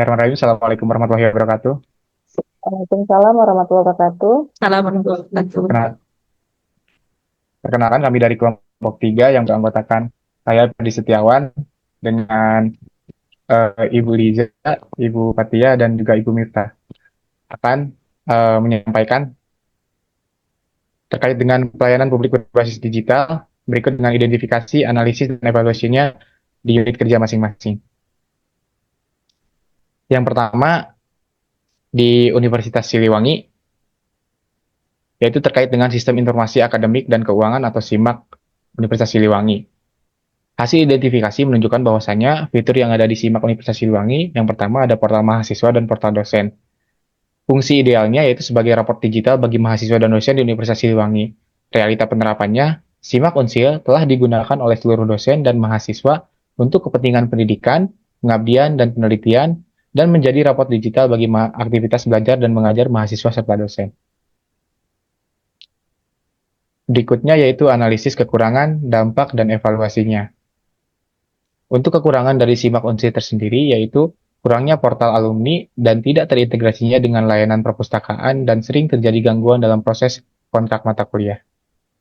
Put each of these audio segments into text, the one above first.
Bismillahirrahmanirrahim. Assalamualaikum warahmatullahi wabarakatuh. Waalaikumsalam warahmatullahi wabarakatuh. Salam warahmatullahi wabarakatuh. Perkenalkan kami dari kelompok 3 yang beranggotakan saya Ferdi Setiawan dengan Ibu Liza, Ibu Fatia, dan juga Ibu Mirta akan menyampaikan terkait dengan pelayanan publik berbasis digital berikut dengan identifikasi, analisis, dan evaluasinya di unit kerja masing-masing. Yang pertama di Universitas Siliwangi yaitu terkait dengan Sistem Informasi Akademik dan Keuangan atau SIMAK Universitas Siliwangi. Hasil identifikasi menunjukkan bahwasannya fitur yang ada di SIMAK Universitas Siliwangi, yang pertama ada portal mahasiswa dan portal dosen. Fungsi idealnya yaitu sebagai raport digital bagi mahasiswa dan dosen di Universitas Siliwangi. Realita penerapannya, SIMAK Unsil telah digunakan oleh seluruh dosen dan mahasiswa untuk kepentingan pendidikan, pengabdian, dan penelitian, dan menjadi raport digital bagi aktivitas belajar dan mengajar mahasiswa serta dosen. Berikutnya yaitu analisis kekurangan, dampak, dan evaluasinya. Untuk kekurangan dari SIMAK Unsil tersendiri yaitu kurangnya portal alumni dan tidak terintegrasinya dengan layanan perpustakaan dan sering terjadi gangguan dalam proses kontrak mata kuliah.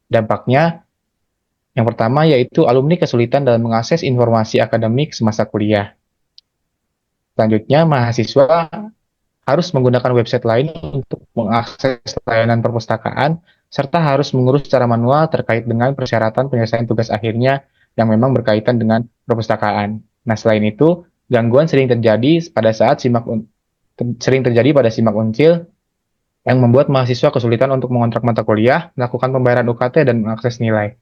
Dampaknya, yang pertama yaitu alumni kesulitan dalam mengakses informasi akademik semasa kuliah. Selanjutnya, mahasiswa harus menggunakan website lain untuk mengakses layanan perpustakaan, serta harus mengurus secara manual terkait dengan persyaratan penyelesaian tugas akhirnya yang memang berkaitan dengan perpustakaan. Nah, selain itu, gangguan sering terjadi pada SIMAK Unsil yang membuat mahasiswa kesulitan untuk mengontrak mata kuliah, melakukan pembayaran UKT, dan mengakses nilai.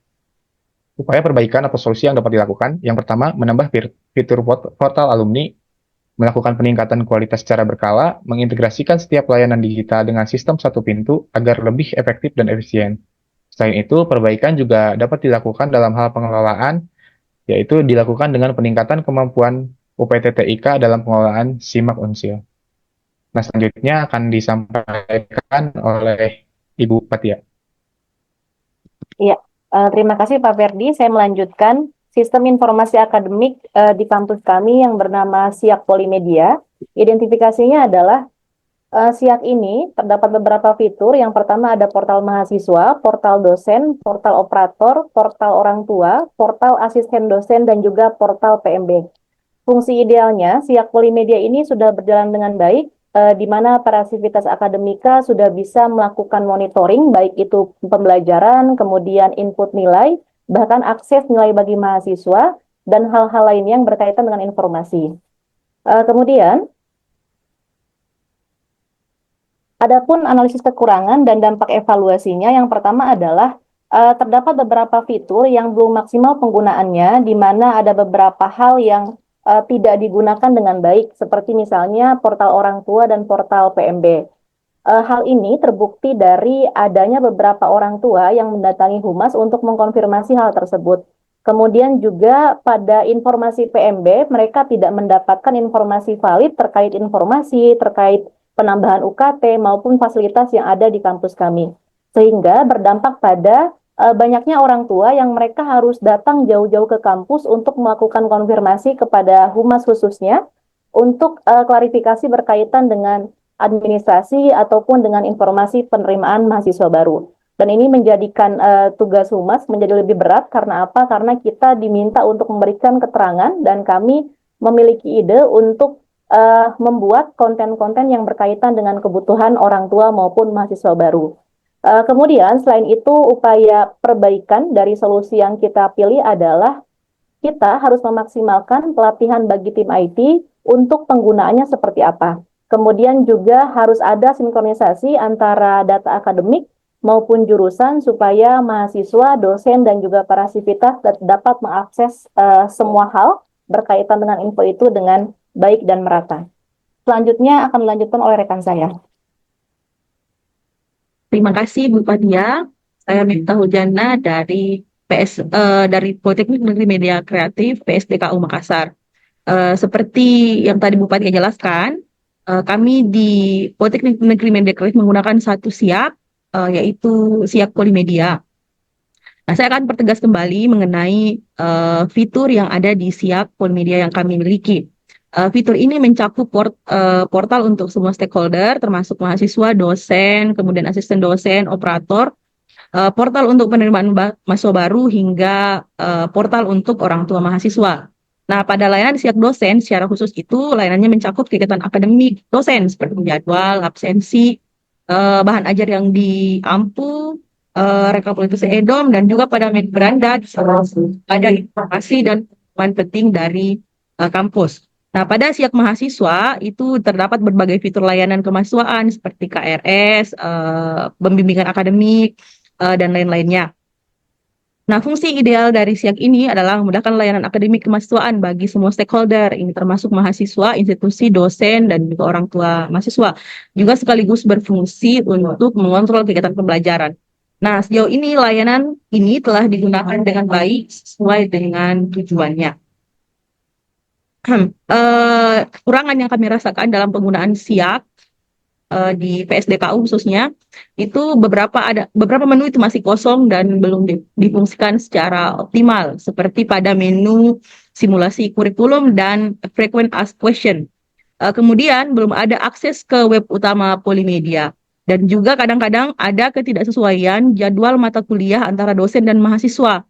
Upaya perbaikan atau solusi yang dapat dilakukan, yang pertama, menambah fitur portal alumni, melakukan peningkatan kualitas secara berkala, mengintegrasikan setiap layanan digital dengan sistem satu pintu agar lebih efektif dan efisien. Selain itu, perbaikan juga dapat dilakukan dalam hal pengelolaan, yaitu dilakukan dengan peningkatan kemampuan UPT-TIK dalam pengelolaan SIMAK Unsil. Nah, selanjutnya akan disampaikan oleh Ibu Fatia. Iya, terima kasih Pak Ferdi. Saya melanjutkan sistem informasi akademik di kampus kami yang bernama SIAK Polimedia. Identifikasinya adalah SIAK ini terdapat beberapa fitur. Yang pertama ada portal mahasiswa, portal dosen, portal operator, portal orang tua, portal asisten dosen, dan juga portal PMB. Fungsi idealnya, SIAK Polimedia ini sudah berjalan dengan baik, di mana para aktivitas akademika sudah bisa melakukan monitoring, baik itu pembelajaran, kemudian input nilai, bahkan akses nilai bagi mahasiswa, dan hal-hal lain yang berkaitan dengan informasi. Kemudian, adapun analisis kekurangan dan dampak evaluasinya, yang pertama adalah terdapat beberapa fitur yang belum maksimal penggunaannya, di mana ada beberapa hal yang tidak digunakan dengan baik, seperti misalnya portal orang tua dan portal PMB. Hal ini terbukti dari adanya beberapa orang tua yang mendatangi Humas untuk mengkonfirmasi hal tersebut. Kemudian juga pada informasi PMB, mereka tidak mendapatkan informasi valid terkait penambahan UKT maupun fasilitas yang ada di kampus kami. Sehingga berdampak pada banyaknya orang tua yang mereka harus datang jauh-jauh ke kampus untuk melakukan konfirmasi kepada Humas khususnya untuk klarifikasi berkaitan dengan administrasi ataupun dengan informasi penerimaan mahasiswa baru. Dan ini menjadikan tugas Humas menjadi lebih berat karena apa? Karena kita diminta untuk memberikan keterangan dan kami memiliki ide untuk membuat konten-konten yang berkaitan dengan kebutuhan orang tua maupun mahasiswa baru. Kemudian selain itu upaya perbaikan dari solusi yang kita pilih adalah kita harus memaksimalkan pelatihan bagi tim IT untuk penggunaannya seperti apa. Kemudian juga harus ada sinkronisasi antara data akademik maupun jurusan supaya mahasiswa, dosen, dan juga para sivitas dapat mengakses semua hal berkaitan dengan info itu dengan baik dan merata. Selanjutnya akan dilanjutkan oleh rekan saya. Terima kasih Bu Fatia. Saya Miftah Hujana dari dari Politeknik Negeri Media Kreatif PSDKU Makassar. Seperti yang tadi Bu Fatia jelaskan, kami di Politeknik Negeri Media Kreatif menggunakan satu SIAK, yaitu SIAK Polimedia. Nah, saya akan pertegas kembali mengenai fitur yang ada di SIAK Polimedia yang kami miliki. Fitur ini mencakup portal untuk semua stakeholder, termasuk mahasiswa, dosen, kemudian asisten dosen, operator, portal untuk penerimaan mahasiswa baru, hingga portal untuk orang tua mahasiswa. Nah, pada layanan siap dosen secara khusus itu layanannya mencakup kegiatan akademik dosen seperti jadwal, absensi, bahan ajar yang diampu, rekapitulasi EDOM, dan juga pada beranda ada informasi dan pengumuman penting dari kampus. Nah, pada siap mahasiswa itu terdapat berbagai fitur layanan kemahasiswaan seperti KRS, pembimbingan akademik, dan lain-lainnya. Nah, fungsi ideal dari SIAK ini adalah memudahkan layanan akademik kemahasiswaan bagi semua stakeholder, ini termasuk mahasiswa, institusi, dosen, dan juga orang tua mahasiswa. Juga sekaligus berfungsi untuk mengontrol kegiatan pembelajaran. Nah, sejauh ini layanan ini telah digunakan dengan baik sesuai dengan tujuannya. Kekurangan yang kami rasakan dalam penggunaan SIAK di PSDKU khususnya itu beberapa menu itu masih kosong dan belum difungsikan secara optimal, seperti pada menu simulasi kurikulum dan frequent asked question. Kemudian belum ada akses ke web utama Polimedia, dan juga kadang-kadang ada ketidaksesuaian jadwal mata kuliah antara dosen dan mahasiswa.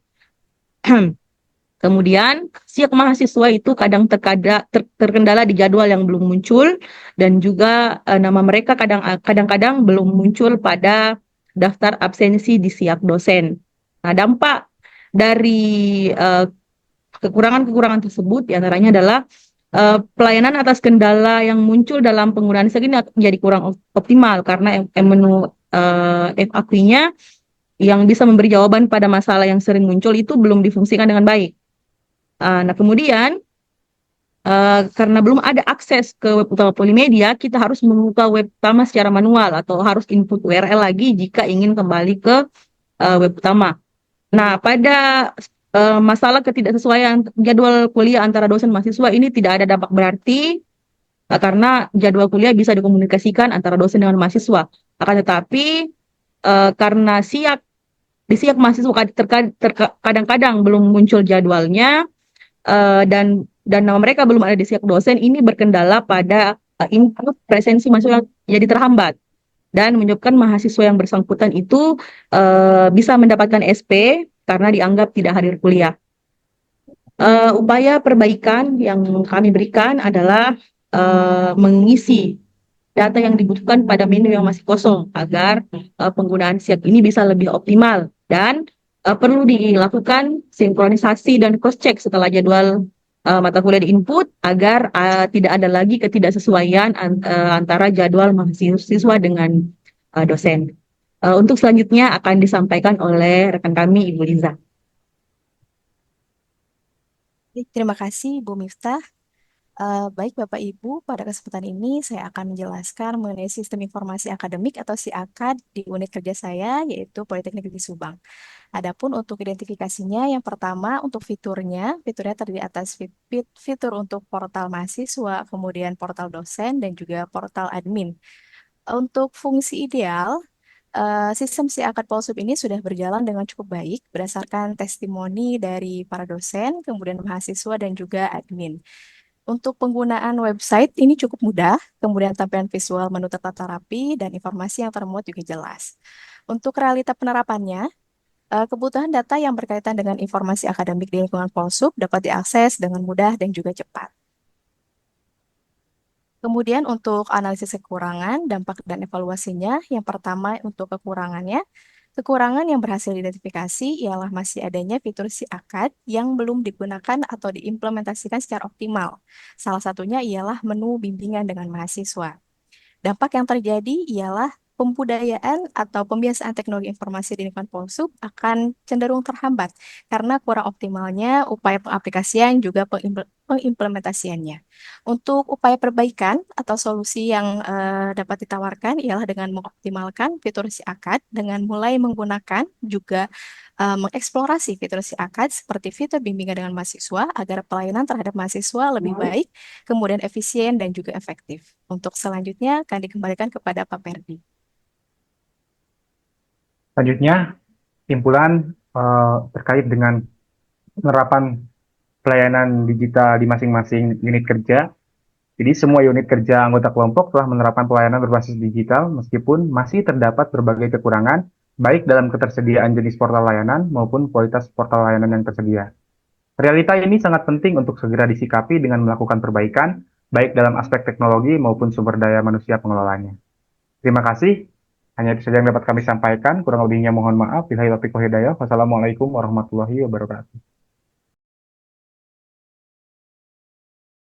Kemudian, siap mahasiswa itu kadang terkendala di jadwal yang belum muncul, dan juga nama mereka kadang-kadang belum muncul pada daftar absensi di siap dosen. Nah, dampak dari kekurangan-kekurangan tersebut diantaranya adalah pelayanan atas kendala yang muncul dalam penggunaan SIAK ini menjadi kurang optimal karena menu FAQ-nya yang bisa memberi jawaban pada masalah yang sering muncul itu belum difungsikan dengan baik. Nah, kemudian karena belum ada akses ke web utama Polimedia, kita harus membuka web utama secara manual atau harus input URL lagi jika ingin kembali ke web utama. Nah, pada masalah ketidaksesuaian jadwal kuliah antara dosen mahasiswa ini tidak ada dampak berarti karena jadwal kuliah bisa dikomunikasikan antara dosen dengan mahasiswa. Akan tetapi karena di SIAK mahasiswa kadang-kadang belum muncul jadwalnya, dan nama mereka belum ada di siap dosen, ini berkendala pada input presensi mahasiswa jadi terhambat dan menyebabkan mahasiswa yang bersangkutan itu bisa mendapatkan SP karena dianggap tidak hadir kuliah. Upaya perbaikan yang kami berikan adalah mengisi data yang dibutuhkan pada menu yang masih kosong agar penggunaan siap ini bisa lebih optimal, dan perlu dilakukan sinkronisasi dan cross check setelah jadwal mata kuliah di-input agar tidak ada lagi ketidaksesuaian antara jadwal mahasiswa dengan dosen. Untuk selanjutnya akan disampaikan oleh rekan kami, Ibu Liza. Terima kasih, Bu Miftah. Baik, Bapak Ibu, pada kesempatan ini saya akan menjelaskan mengenai sistem informasi akademik atau SIAKAD di unit kerja saya, yaitu Politeknik Negeri Subang. Adapun untuk identifikasinya, yang pertama untuk fiturnya terdiri atas fitur untuk portal mahasiswa, kemudian portal dosen, dan juga portal admin. Untuk fungsi ideal, sistem SIAKAD Polsub ini sudah berjalan dengan cukup baik berdasarkan testimoni dari para dosen, kemudian mahasiswa, dan juga admin. Untuk penggunaan website ini cukup mudah, kemudian tampilan visual menu tertata rapi, dan informasi yang termuat juga jelas. Untuk realita penerapannya, kebutuhan data yang berkaitan dengan informasi akademik di lingkungan Polsub dapat diakses dengan mudah dan juga cepat. Kemudian untuk analisis kekurangan, dampak, dan evaluasinya, yang pertama untuk kekurangan yang berhasil diidentifikasi ialah masih adanya fitur SIAKAD yang belum digunakan atau diimplementasikan secara optimal. Salah satunya ialah menu bimbingan dengan mahasiswa. Dampak yang terjadi ialah pembudayaan atau pembiasaan teknologi informasi di lingkungan Polsub akan cenderung terhambat karena kurang optimalnya upaya pengaplikasian juga pengimplementasiannya. Untuk upaya perbaikan atau solusi yang dapat ditawarkan ialah dengan mengoptimalkan fitur SIAKAD dengan mulai menggunakan juga mengeksplorasi fitur SIAKAD seperti fitur bimbingan dengan mahasiswa agar pelayanan terhadap mahasiswa lebih baik, kemudian efisien dan juga efektif. Untuk selanjutnya akan dikembalikan kepada Pak Perdi. Selanjutnya, simpulan terkait dengan penerapan pelayanan digital di masing-masing unit kerja. Jadi semua unit kerja anggota kelompok telah menerapkan pelayanan berbasis digital meskipun masih terdapat berbagai kekurangan baik dalam ketersediaan jenis portal layanan maupun kualitas portal layanan yang tersedia. Realita ini sangat penting untuk segera disikapi dengan melakukan perbaikan baik dalam aspek teknologi maupun sumber daya manusia pengelolanya. Terima kasih. Hanya itu saja yang dapat kami sampaikan. Kurang lebihnya mohon maaf. Wassalamualaikum warahmatullahi wabarakatuh.